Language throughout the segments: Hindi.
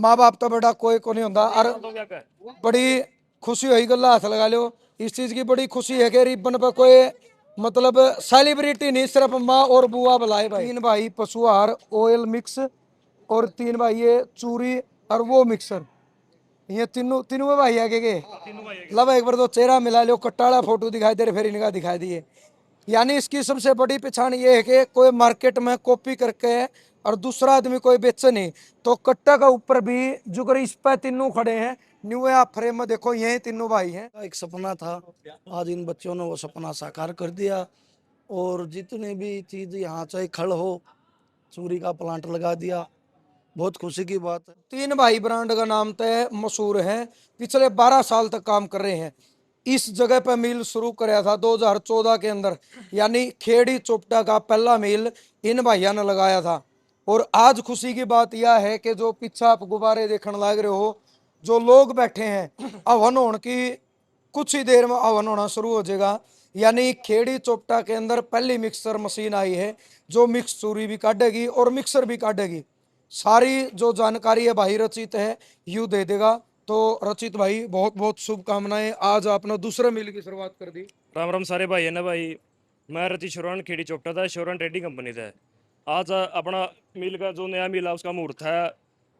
माँ बाप तो बेटा कोई को नहीं होता। और बड़ी खुशी हुई, गला हाथ लगा लो, इस चीज की बड़ी खुशी है कि रिबन पे कोई मतलब सेलिब्रिटी नहीं, सिर्फ माँ और बुआ बुलाए भाई। 3 भाई पशु आहार ऑयल मिक्स, और 3 भाई ये चूरी और वो मिक्सर, ये तीनों तीनों भाई है के लब एक बार तो चेहरा मिला लो, कट्टाला फोटो दिखाई दे रहे, फिर इनका दिखाई दिए। यानी इसकी सबसे बड़ी पहचान ये है कि कोई मार्केट में कॉपी करके और दूसरा आदमी कोई बेचे नहीं, तो कट्टा का ऊपर भी जुगर इस पे तीनों खड़े हैं। न्यू आप फ्रेम में देखो, यही तीनों भाई हैं। एक सपना था, आज इन बच्चों ने वो सपना साकार कर दिया। और जितनी भी चीज यहाँ चाहे खड़ हो, चूरी का प्लांट लगा दिया, बहुत खुशी की बात है। 3 भाई ब्रांड का नाम तय मशहूर है, पिछले 12 साल तक काम कर रहे हैं। इस जगह पर मिल शुरू कराया था 2014 के अंदर, यानी खेड़ी चोपटा का पहला मिल इन भाइयों ने लगाया था। और आज खुशी की बात यह है कि जो पीछे आप गुब्बारे देखने लग रहे हो, जो लोग बैठे हैं, हवन होने की कुछ ही देर में हवन होना शुरू हो जाएगा। यानी खेड़ी चोपटा के अंदर पहली मिक्सर मशीन आई है जो मिक्स चूरी भी काटेगी और मिक्सर भी काटेगी। सारी जो जानकारी है भाई रचित है यू दे देगा। तो रचित भाई बहुत बहुत शुभकामनाएं, आज आपने दूसरे मिल की शुरुआत कर दी। राम राम सारे भाई है ना भाई। मैं रचित शोरन खेड़ी चोपटा था, शोरन ट्रेडिंग कंपनी था। आज अपना मिल का जो नया मिल है उसका मुहूर्त है।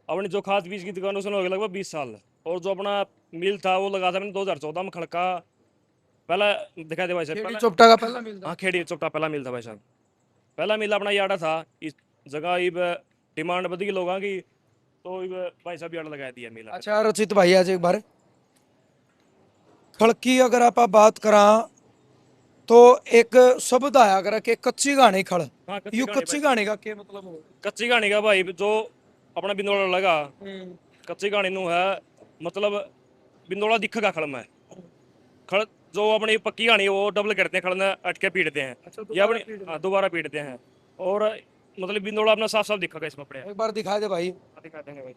अपनी जो खाद बीज की दुकान उसने हो गया लगभग 20 साल। और जो अपना मिल था वो लगा था मैंने 2014 में खड़का पहला दिखा दे भाई साहब। खेड़ी चोपटा का पहला मिल था। हाँ खेड़ी चोपटा पहला मिल था भाई साहब। पहला मिल अपना यार्ड था इस जगह। इब डिमांड बढ़ गई लोगों की, तो इब भाई साहब यार्ड लगा दिया मिला। अच्छा रचित भाई, आज एक बार खड़की अगर आप बात करा तो एक शब्द आया कर के कच्ची घाणी खड़। हाँ यू कच्ची घाणी का क्या मतलब हो? कच्ची कहानी का भाई जो अपना बिंदोड़ा लगा कच्ची कहानी नू है मतलब बिंदोड़ा दिखेगा खड़ में। खड़ जो अपनी पक्की कहानी वो डबल करते हैं, खड़ में अटके पीटते हैं। अच्छा, या अपनी हाँ दोबारा पीटते हैं। और मतलब बिंदोड़ा अपना साफ साफ दिखेगा इसमें अपने। एक बार दिखा दे भाई। दिखा देंगे भाई।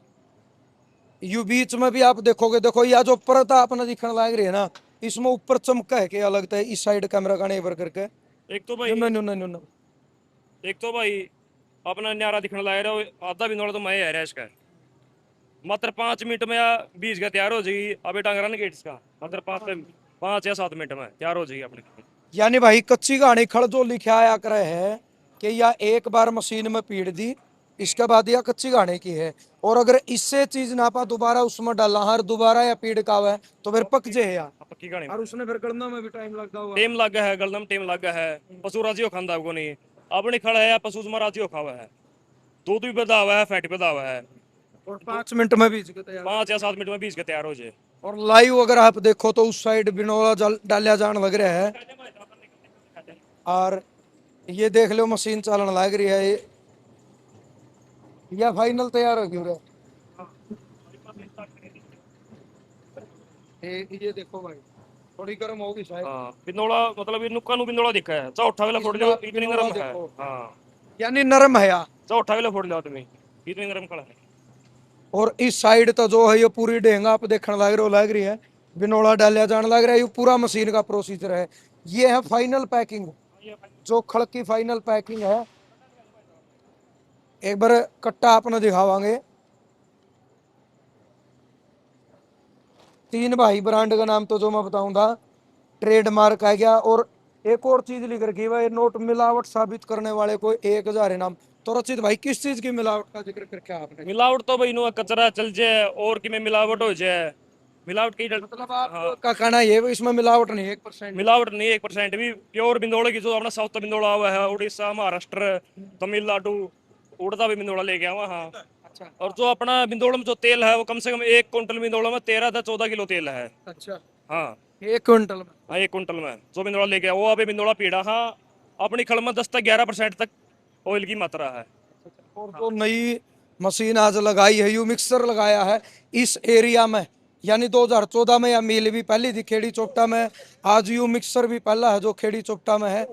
यू बीच में भी आप देखोगे, देखो या जो परत अपना दिखने लग रही है ना, इसमें ऊपर चमका है क्या लगता है इस साइड कैमरा का नेबर करके। एक तो भाई एक तो भाई अपना न्यारा दिखने लग रहा है, आधा बिंदोड़ा तो मैं है इसका। मात्र 5 मिनट में या 20 का तैयार हो जाएगी। अभी टांगरा ना गेट्स का मात्र 5 या 7 मिनट में तैयार हो जाएगी अपनी। यानी भाई कच्ची घाणी खड़ जो लिखा आया करे है कि या एक बार मशीन में पीट दी, इसके बाद यह कच्ची घाणी की है। और अगर इससे चीज ना पा दोबारा उसमें डालना, हर दोबारा या पीड़ का है तो फिर पक जे है यार। पक्की कहानी और उसने फिर गड़ना में भी टाइम लगता होगा। टेम लग गया है, गलदम टेम लग गया है। पशु राजी खांदा को नहीं अपनी खड़ा है या पशु में राजी खा हुआ है। दूध भी बधा हुआ है, फैट बधा हुआ है। और 5 मिनट में बीज के तैयार। 5 या 7 मिनट में 20 के तैयार हो जाए। और लाइव अगर आप देखो तो उस साइड बिनोला डालिया जान लग रहा है। और ये देख लो मशीन चलन लग रही है, या फाइनल तैयार हो गई। ये देखो भाई, थोड़ी गर्म होगी शायद। हाँ बिंदोड़ा मतलब नुक्का नु बिंदोड़ा दिखा है। चौथा वाला फोड़ लियो इतनी नरम है। हाँ यानी नरम है यार। चौथा वाला फोड़ लियो तुम्हें इतनी नरम खड़ा है। और इस साइड तो जो है ये पूरी ढेंगा आप देखने लग रही है, बिनोला डालिया जाने लग रहा है। ये पूरा मशीन का प्रोसीजर है। ये है फाइनल पैकिंग, जो खड़ की फाइनल पैकिंग है। एक बार कट्टा आपने दिखावांगे। 3 भाई ब्रांड का नाम तो जो मैं बताऊंगा ट्रेडमार्क है क्या। और एक और चीज लिख रखी है, नोट मिलावट साबित करने वाले को 1000 इनाम। तो रचित भाई किस चीज की मिलावट का जिक्र करके आपने? मिलावट तो भाई नु कचरा चल जाए और कि में मिलावट हो जाए। मिलावट की मतलब आपका कहना ये है इसमें मिलावट नहीं 1%? मिलावट नहीं 1% भी। प्योर बिंदोड़े की जो अपना साउथ बिंदोड़ा हुआ है, उड़ीसा महाराष्ट्र तमिलनाडु उड़ता भी बिंदोड़ा लेके आवा। हाँ अच्छा और जो अपना बिंदोड़ में जो तेल है वो कम से कम 1 कुंटल बिंदोड़ा में 13 से 14 किलो तेल है। अच्छा, हाँ 1 क्विंटल में? हाँ 1 कुंटल में जो बिंदोड़ा लेके आया वो अभी बिंदोड़ा पीड़ा। हाँ अपनी खल में 10 से 11% तक ऑयल की मात्रा है। और जो नई मशीन आज लगाई है, यू मिक्सर लगाया है इस एरिया में, यानी 2014 में या मिल भी पहली थी खेड़ी चोपटा में, आज यू मिक्सर भी पहला है जो खेड़ी चोपटा में है।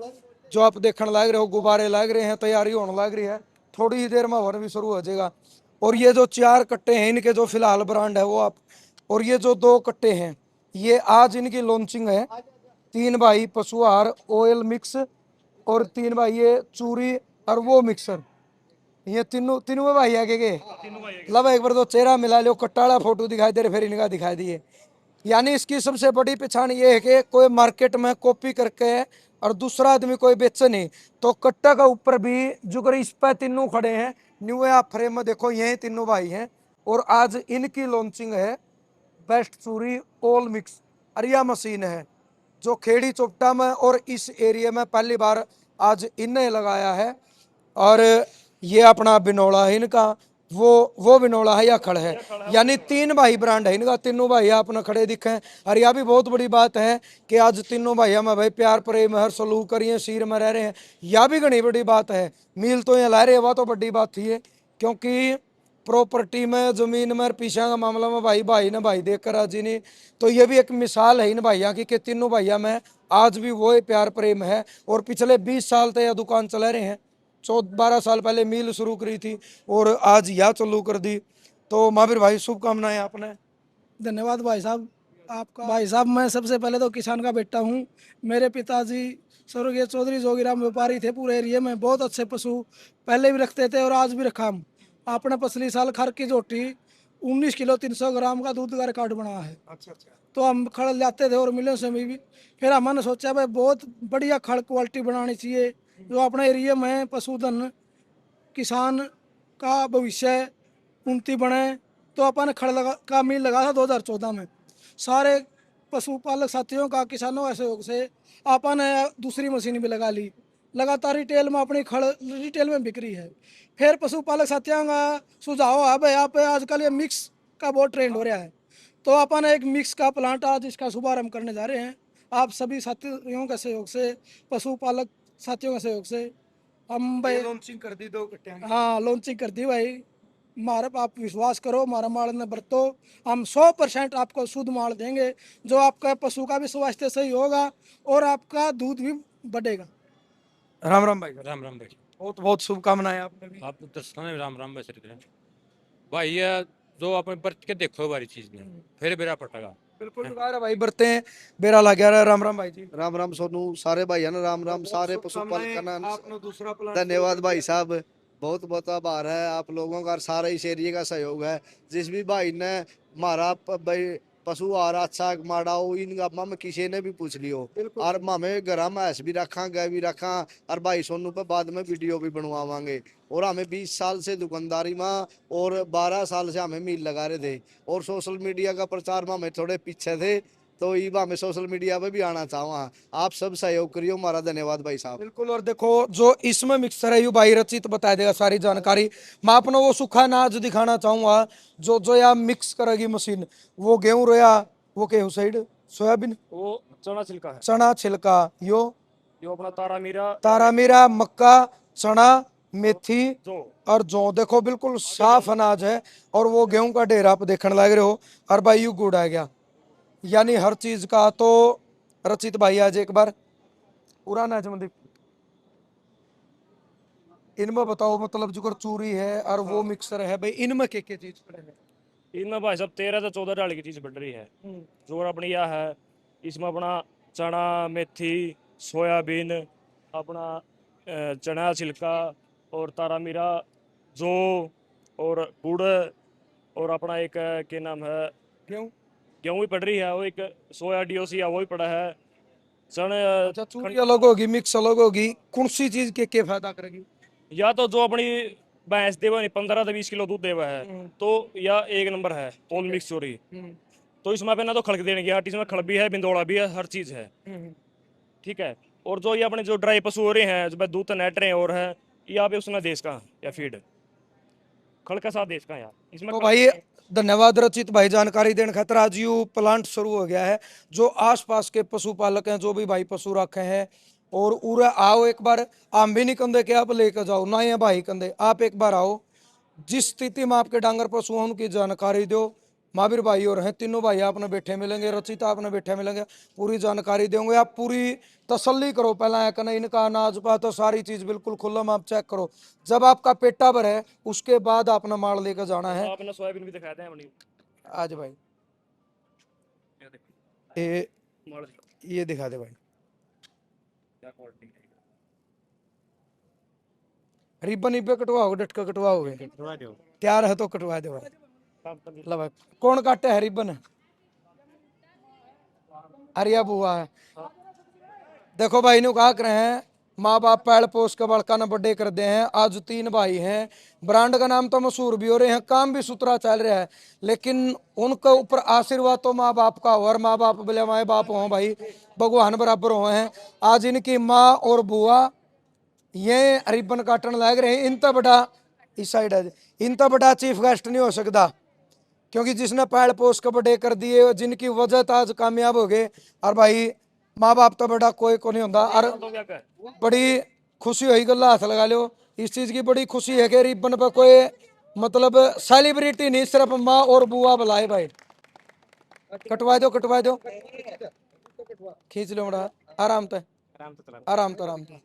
जो आप देखने लग रहे हो गुब्बारे लग रहे हैं, तैयारी होने लग रही है, थोड़ी ही देर में और भी शुरू हो जाएगा। और ये जो 4 कट्टे हैं इनके जो फिलहाल ब्रांड है वो आप, और ये जो 2 कट्टे हैं ये आज इनकी लॉन्चिंग है। 3 भाई पशुआहार ऑयल मिक्स, और 3 भाई ये चूरी और वो मिक्सर। ये तीनों तीनों में भाई आगे के तीनों भाई मतलब एक बार तो चेहरा मिला लो, कट्टाला फोटो दिखाई दे रहे, फिर इनका दिखाई दिए। यानी इसकी सबसे बड़ी पहचान ये है कि कोई मार्केट में कॉपी करके और दूसरा आदमी कोई बेचे नहीं। तो कट्टा का ऊपर भी जुगर इस पे तीनों खड़े हैं। न्यू आप फ्रेम में देखो, यही तीनों भाई हैं और आज इनकी लॉन्चिंग है। बेस्ट चूरी ऑल मिक्स अरिया मशीन है जो खेड़ी चोपटा में और इस एरिया में पहली बार आज इन्हें लगाया है। और ये अपना बिनौला है इनका, वो बिनौला है या खड़ है, यानी तीन भाई ब्रांड है इनका। तीनों भाई अपना खड़े दिखे। और यह भी बहुत बड़ी बात है कि आज तीनों भाई में भाई प्यार प्रेम हर सलूक करिए, सीर में रह रहे हैं। यह भी घनी बड़ी बात है। मील तो यहाँ ला रहे, वह तो बड़ी बात थी है, क्योंकि प्रॉपर्टी में जमीन में पीछा का मामला में भाई भाई ने भाई देकर राजी नहीं। तो ये भी एक मिसाल है इन भैया की कि तीनों भैया में आज भी वो प्यार प्रेम है। और पिछले 20 साल तक यह दुकान चला रहे हैं। 14-12 साल पहले मिल शुरू करी थी और आज यह चालू कर दी। तो महावीर भाई शुभकामनाएं आपने। धन्यवाद भाई साहब आपका। भाई साहब मैं सबसे पहले तो किसान का बेटा हूँ। मेरे पिताजी स्वर्गीय चौधरी जोगीराम व्यापारी थे। पूरे एरिया में बहुत अच्छे पशु पहले भी रखते थे और आज भी रखा हम। आपने पिछली साल खर की झोटी 19 किलो 300 ग्राम का दूध का रिकॉर्ड बना है। अच्छा अच्छा। तो हम खड़ जाते थे और मिलों से भी। फिर हमने सोचा भाई बहुत बढ़िया खड़ क्वालिटी बनानी चाहिए जो अपने एरिया में पशुधन किसान का भविष्य उन्नति बने। तो अपन खड़ लगा का मील लगा था 2014 में। सारे पशुपालक साथियों का किसानों के सहयोग से अपन ने दूसरी मशीन भी लगा ली। लगातार रिटेल में अपनी खड़ रिटेल में बिक्री है। फिर पशुपालक साथियों का सुझाव है भाई आप आजकल ये मिक्स का बहुत ट्रेंड हो रहा है। तो अपन एक मिक्स का प्लांट आज इसका शुभारंभ करने जा रहे हैं। आप सभी साथियों के सहयोग से, पशुपालक साथियों के सहयोग से हम भाई लॉन्चिंग कर दी 2 कट्टियां। हाँ लॉन्चिंग कर दी भाई। हमारे पे आप विश्वास करो, हमारा माल ने बरतो। हम 100% आपको शुद्ध माल देंगे जो आपका पशु का भी स्वास्थ्य सही होगा और आपका दूध भी बढ़ेगा। राम राम भाई। राम राम भाई। बहुत बहुत शुभकामनाएं आपने भी। आप दसना है राम राम भाई सर भाई ये जो आप बरत के देखो बारी चीज ने फिर बेरा पटेगा। बिल्कुल लगा भाई बरते हैं, बेरा लग गया। राम राम भाई जी। राम राम सोनू, सारे भाई है ना, राम राम सारे शुभकामनाएं, पशुपालक आपने दूसरा प्लांट धन्यवाद शुरू कर भाई दिया। साहब। बहुत बहुत आभार है आप लोगों का, सारे इस एरिया का सहयोग है। जिस भी भाई ने हमारा भाई पशु आ रहा अच्छा माड़ा हो इनका मम किसी ने भी पूछ लियो। बिल्कुल। और हमें घर में ऐस भी रखा गाय भी रखा और भाई सोनू पे बाद में वीडियो भी बनवावांगे। और हमें 20 साल से दुकानदारी में और 12 साल से हमें मील लगा रहे थे और सोशल मीडिया का प्रचार में हमें थोड़े पीछे थे। तो ये हमें सोशल मीडिया पे भी आना चाहूँ। आप सब सहयोग करियो, हमारा धन्यवाद भाई साहब। बिल्कुल। और देखो जो इसमें मिक्सर है यू भाई रचित बता देगा सारी जानकारी। मैं अपना वो सूखा अनाज दिखाना चाहूंगा जो जो या मिक्स करेगी मशीन। वो गेहूं रोया, वो गेहूं साइड सोयाबीन, वो चना छिलका है। चना छिलका, यो यो अपना तारा मीरा तारा मीरा, मक्का, चना, मेथी जो और जौ। देखो बिल्कुल साफ अनाज है। और वो गेहूं का ढेर आप देखने लग रहे हो। और भाई यू गुड़ आ गया, यानी हर चीज का। तो रचित भाई आज एक बार पूरा नाच में इनमें बताओ, मतलब जो चूरी है और वो मिक्सर है भाई, इनमें के चीज पड़े हैं। इनमें भाई साहब 13 से 14 डाल की चीज बढ़ रही है। जो अपनी यह है इसमें अपना चना मेथी सोयाबीन अपना चना छिलका और तारा मीरा जो और गुड़ और अपना एक के नाम है क्यों? गेहूं भी पड़ रही है। वो एक सोया डीओसी है वो भी पड़ा है। चने अच्छा, चूरी अलग होगी, मिक्स अलग होगी, कौन सी चीज के फायदा करेगी? या तो जो अपनी भैंस देवा नहीं 15 से 20 किलो दूध देवा है तो या एक नंबर है ऑल मिक्स चोरी। तो इसमें पे ना तो खड़क देने की इसमें खड़ भी है, बिंदोड़ा भी है, हर चीज है। ठीक है। और जो ये अपने जो ड्राई पशु हो रहे हैं जो दूध नेट रहे हैं और है ये आप उसमें देश का या फीड खड़ का साथ देश का यार इसमें तो भाई धन्यवाद रचित भाई जानकारी देने खातिर। आज यू प्लांट शुरू हो गया है। जो आसपास के पशुपालक हैं, जो भी भाई पशु रखे हैं और उरे आओ एक बार। आम भी नहीं कंधे के आप लेकर जाओ ना, ये भाई कंधे आप एक बार आओ। जिस स्थिति में आपके डांगर पशु हैं उनकी जानकारी दो। महावीर भाई और हैं तीनों भाई आपने बैठे मिलेंगे, रचिता आपने बैठे मिलेंगे, पूरी जानकारी देंगे। आप पूरी तसल्ली करो पहला है कना इनका अनाज पा तो सारी चीज बिल्कुल खुल्लम आप चेक करो। जब आपका पेटा भर है उसके बाद अपना माल लेकर जाना है। आपने सोयाबीन भी दिखाते हैं अपनी आज भाई ये माल ये दिखा दे भाई। क्या क्वालिटी है। रिबन इबे कटवाओगे, डटका कटवाओगे? तैयार है तो कटवा दो भाई। लो भाई, कौन काटे है रिबन? अरिया बुआ है। देखो भाई ने कहा कर हैं, माँ बाप पैड़ पोस के बड़का न बड़े कर दे हैं। आज 3 भाई हैं, ब्रांड का नाम तो मशहूर भी हो रहे हैं, काम भी सुथरा चल रहा है, लेकिन उनके ऊपर आशीर्वाद तो माँ बाप का हो, और माँ बाप बोले माए बाप हो भाई, भगवान बराबर हो हैं। आज इनकी माँ और बुआ ये रिबन काटने लग रहे हैं। इनता बड़ा इस साइड है, इनता बड़ा चीफ गेस्ट नहीं हो सकता, क्योंकि जिसने पैड़ पोस के बड़े कर दिए, जिनकी वजह तो आज कामयाब हो गए। और भाई माँ बाप तो बड़ा कोई को नहीं होता। और बड़ी खुशी हुई, गला हाथ लगा लो, इस चीज की बड़ी खुशी है कि रिबन पर कोई मतलब सेलिब्रिटी नहीं, सिर्फ माँ और बुआ बुलाए भाई। कटवा दो, कटवा दो, खींच लो बड़ा आराम से, आराम तो, आराम तो।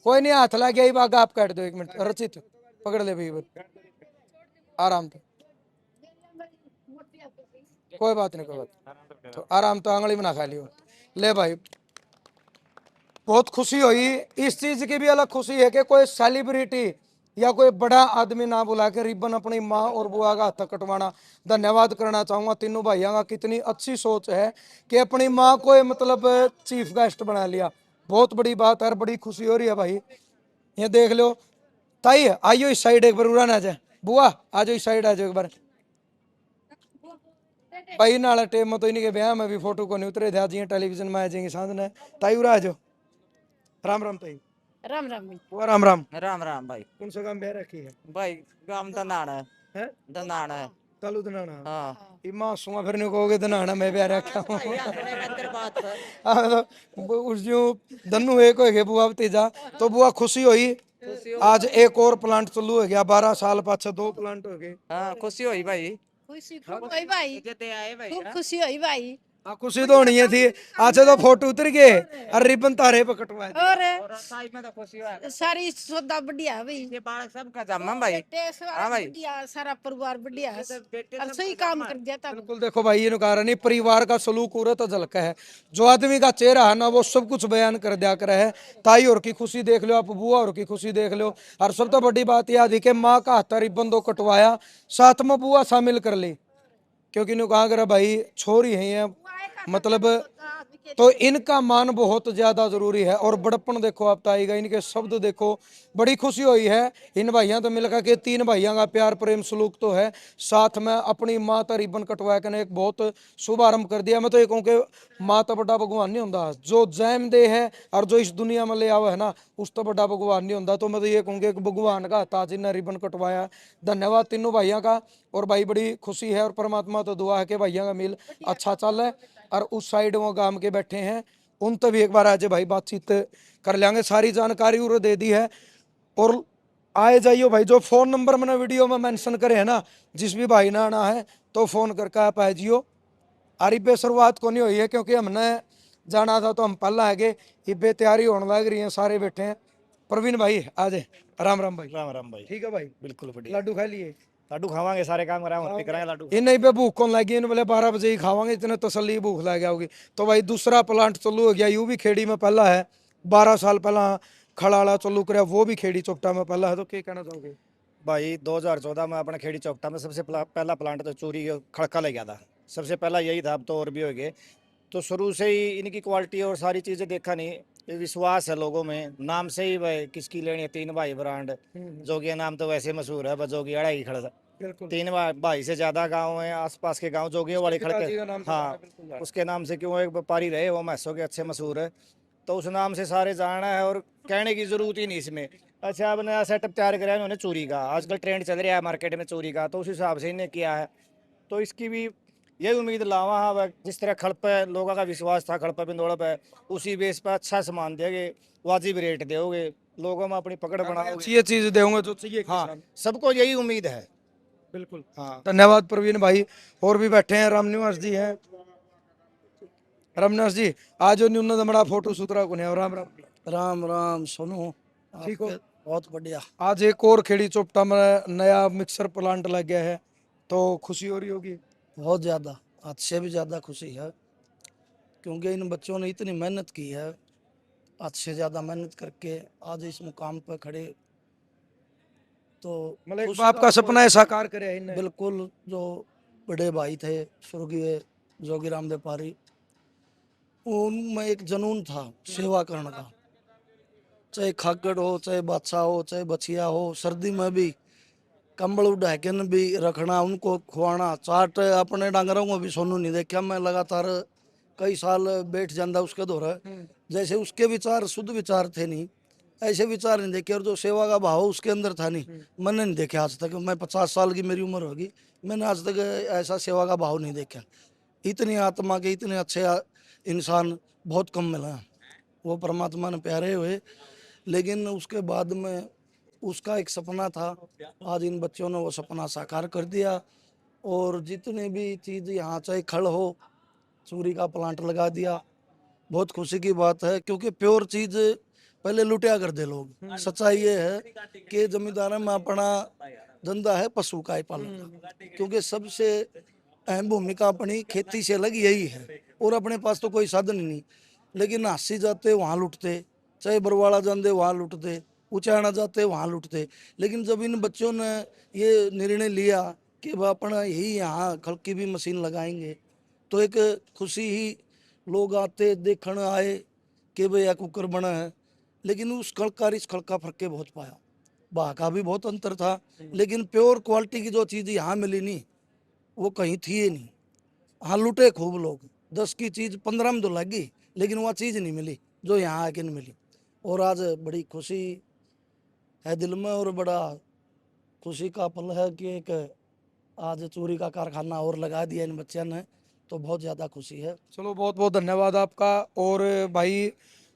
कोई नहीं, हाथ लग गया ही बाग, आप काट दो 1 मिनट। रचित पकड़ ले भाई, आराम से, कोई बात नहीं, कोई बात तो, आराम तो, आंगली बना खा लियो। ले भाई, बहुत खुशी हुई। इस चीज की भी अलग खुशी है कि कोई सेलिब्रिटी या कोई बड़ा आदमी ना बुला के रिबन अपनी माँ और बुआ का हाथ कटवाना। धन्यवाद करना चाहूंगा तीनों भाइयों का, कितनी अच्छी सोच है कि अपनी माँ को मतलब चीफ गेस्ट बना लिया। बहुत बड़ी बात है, बड़ी खुशी हो रही है भाई। ये देख लो ताई, आइयो इस साइड एक बार, उड़ा ना जाए बुआ, आ जाओ इस साइड, आ जाओ एक बार भाई। नाला टेम में तो इन्हीं के ब्याह में भी फोटो को नहीं उतरे थे, आज ये टेलीविजन में आ जाएंगे साथ ने। ताई उड़ा आ जाओ। राम राम ताई। राम राम भाई। बुआ राम राम। राम राम भाई। कौन सा काम ब्याह रखी है? भाई काम दनाना हैं? दनाना है। तालू दनाना। हाँ इमा सुमा फिर नहीं कहोगे दनाना मैं ब्याह रखा हूँ। बात पर हाँ, तो उस जो दन्नू एक हो गए बुआ भतीजा, तो बुआ खुशी हुई। आज एक और प्लांट चालू हो गया, 12 साल पाछे 2 प्लांट हो गए। हाँ खुशी हुई भाई। खुशी खूब हुई भाई, जते आए भाई खूब खुशी हुई भाई। हाँ, खुशी तो होनी है थी। अच्छा तो फोटो उतर गए और रिबन तारे पे कटवाए थे। और साइड में तो खुशी हुआ। सारी सौदा बढ़िया है भाई, ये बालक सब का जम्मा भाई। टेस्ट वाला हाँ भाई। बढ़िया, सारा परिवार बढ़िया है, बेटे और सब सही का काम जम्मा। कर दिया था। बिल्कुल, देखो भाई ये कारण नहीं, परिवार का सलूक हो रहा तो झलका है, जो आदमी का चेहरा है ना वो सब कुछ बयान कर दिया कर है। ताई और की खुशी देख लो आप, बुआ और की खुशी देख लो, और सब तो बड़ी बात याद है कि माँ का हाथ रिबन दो कटवाया, साथ में बुआ शामिल कर ली, क्योंकि इन्होंने कहा अगर भाई छोरी है ये मतलब, तो इनका मान बहुत ज्यादा जरूरी है। और बड़प्पन देखो आप ताईगा, इनके शब्द देखो, बड़ी खुशी हुई है। इन भाइयों तो मिलकर के 3 भाइयों का प्यार प्रेम सलूक तो है, साथ में अपनी माँ का रिबन कटवा के एक बहुत शुभारंभ कर दिया। मैं तो ये कहूँ कि माँ तो बड़ा भगवान नहीं होता, जो जैम दे है और जो इस दुनिया में ले आवा है ना, उस तो बड़ा भगवान नहीं होता। तो मैं तो ये कहूँगी कि भगवान का ताज ने रिबन कटवाया। धन्यवाद तीनों भाइयों का। और भाई बड़ी खुशी है, और परमात्मा तो दुआ है कि भाइयों का मिल अच्छा चल है। और उस साइड वो गांव के बैठे हैं, उन तक भी एक बार आज भाई बातचीत कर लेंगे, सारी जानकारी उन्होंने दे दी है। और आए जाइयो भाई, जो फोन नंबर मैंने वीडियो में मेंशन करे है ना, जिस भी भाई ना आना है तो फोन करके आप आ जियो। और इबे शुरुआत को नहीं हुई है, क्योंकि हमने जाना था तो हम पहला है गए, इबे तैयारी होने लग रही है, सारे बैठे हैं। प्रवीण भाई आ जाए। राम राम भाई। राम राम भाई। ठीक है भाई, बिल्कुल बढ़िया। लड्डू खा लिए? लाडू खावांगे, सारे काम कराएंगे, कराएंगे लाडू। इन नहीं पे भूख कौन लगी, इन बोले 12 बजे ही खावांगे, इतने तसल्ली भूख लग गया होगी। तो भाई दूसरा प्लांट चालू हो गया, यू भी खेड़ी में पहला है, 12 साल पहला खड़ाला चालू कराया, वो भी खेड़ी चौपटा में पहला है। तो क्या कहना चाहोगे? भाई 2014 में अपने खेड़ी चौकटा में सबसे पहला प्लांट तो चोरी खड़का ले गया था, सबसे पहला यही था। अब तो और भी हो गए। तो शुरू से ही इनकी क्वालिटी और सारी चीज़ें देखा नहीं, ये विश्वास है लोगों में। नाम से ही भाई किसकी लेनी है, 3 भाई ब्रांड, जोगिया नाम तो वैसे मशहूर है, बस जोगी अड़ा ही खड़ा था। बिल्कुल 3 भाई से ज़्यादा गाँव है, आसपास के गाँव जोगियों वाले पिताजी का नाम खड़के। तो हाँ, बिल्कुल है। उसके नाम से क्यों एक व्यापारी रहे, वो मैसों के अच्छे मशहूर है, तो उस नाम से सारे जाना है, और कहने की जरूरत ही नहीं इसमें। अच्छा अब नया सेटअप तैयार कराया उन्होंने चोरी का, आजकल ट्रेंड चल रहा है मार्केट में चोरी का, तो उस हिसाब से इन्हें किया है। तो इसकी भी यही उम्मीद लावा, हाँ जिस तरह खड़ पे लोगों का विश्वास था, खड़ पे बिंदौड़ पे, उसी बेस पे अच्छा सामान देंगे, वाजिब रेट दोगे, लोगों में अपनी पकड़ बनाओगे। ये चीज देंगे जो चाहिए हाँ, किसान। सबको यही उम्मीद है। बिल्कुल। हाँ धन्यवाद प्रवीण भाई। और भी बैठे हैं, रामनिवास जी हैं। रामनिवास जी आज न्यून बड़ा फोटो सुथरा को नहीं। राम राम। राम राम सोनू, ठीक हो? आपके बहुत बढ़िया। आज एक और खेड़ी चोपटा में नया मिक्सर प्लांट लग गया है, तो खुशी हो रही होगी। बहुत ज़्यादा, हद से भी ज़्यादा खुशी है, क्योंकि इन बच्चों ने इतनी मेहनत की है हद से ज़्यादा मेहनत करके आज इस मुकाम पर खड़े। तो मतलब एक खुशी बाप का कोई- सपना है साकार करे इन्हें। बिल्कुल। जो बड़े भाई थे स्वर्गीय जोगी राम व्यापारी, उनमें एक जुनून था सेवा करने का। चाहे खागड़ हो, चाहे बादशाह हो, चाहे बछिया हो, सर्दी में भी कंबल उड़ा के न भी रखना, उनको खुआना। चाट अपने डांगरों को भी सोनू नहीं देखा मैं, लगातार कई साल बैठ जाता उसके दौरे। जैसे उसके विचार शुद्ध विचार थे नहीं, ऐसे विचार नहीं देखे। और जो सेवा का भाव उसके अंदर था नहीं, मैंने नहीं देखा आज तक। मैं 50 साल की मेरी उम्र होगी, मैंने आज तक ऐसा सेवा का भाव नहीं देखा। इतनी आत्मा के इतने अच्छे इंसान बहुत कम मिला हैं। वो परमात्मा ने प्यारे हुए, लेकिन उसके बाद में उसका एक सपना था, आज इन बच्चों ने वो सपना साकार कर दिया। और जितने भी चीज़ यहाँ चाहे खड़ हो, चूरी का प्लांट लगा दिया। बहुत खुशी की बात है, क्योंकि प्योर चीज़ पहले लुटिया कर दे लोग। सच्चाई ये है कि जमींदार में अपना धंधा है पशु का ही पालन का, क्योंकि सबसे अहम भूमिका अपनी खेती से अलग यही है। और अपने पास तो कोई साधन ही नहीं, लेकिन हासी जाते वहाँ लुटते, चाहे बरवाड़ा जाते वहाँ लुटते, उचाना जाते वहाँ लुटते। लेकिन जब इन बच्चों ने ये निर्णय लिया कि वह अपना यही यहाँ खल की भी मशीन लगाएंगे, तो एक खुशी ही, लोग आते देखने आए कि भाई यह कुकर बना है। लेकिन उस खड़का और इस खड़का फर्क के बहुत पाया, वहाँ का भी बहुत अंतर था। लेकिन प्योर क्वालिटी की जो चीज़ यहाँ मिली नहीं, वो कहीं थी ही नहीं। हाँ लुटे खूब लोग, 10 की चीज़ 15 में तो लगी, लेकिन वह चीज़ नहीं मिली जो यहाँ आके नहीं मिली। और आज बड़ी खुशी है दिल में, और बड़ा खुशी का पल है कि एक आज चूरी का कारखाना और लगा दिया इन बच्चों ने, तो बहुत ज़्यादा खुशी है। चलो बहुत बहुत धन्यवाद आपका। और भाई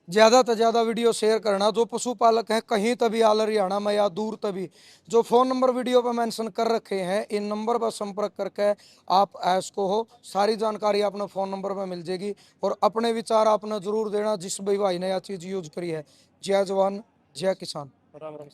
ज़्यादा से ज़्यादा वीडियो शेयर करना। जो पशुपालक हैं कहीं तभी आल हरियाणा में या दूर तभी, जो फ़ोन नंबर वीडियो पर मेंशन कर रखे हैं, इन नंबर पर संपर्क करके आप ऐस को हो, सारी जानकारी आपने फ़ोन नंबर पर मिल जाएगी। और अपने विचार आपने ज़रूर देना जिस भी भाई ने यह चीज़ यूज करी है। जय जवान जय किसान। राम राम।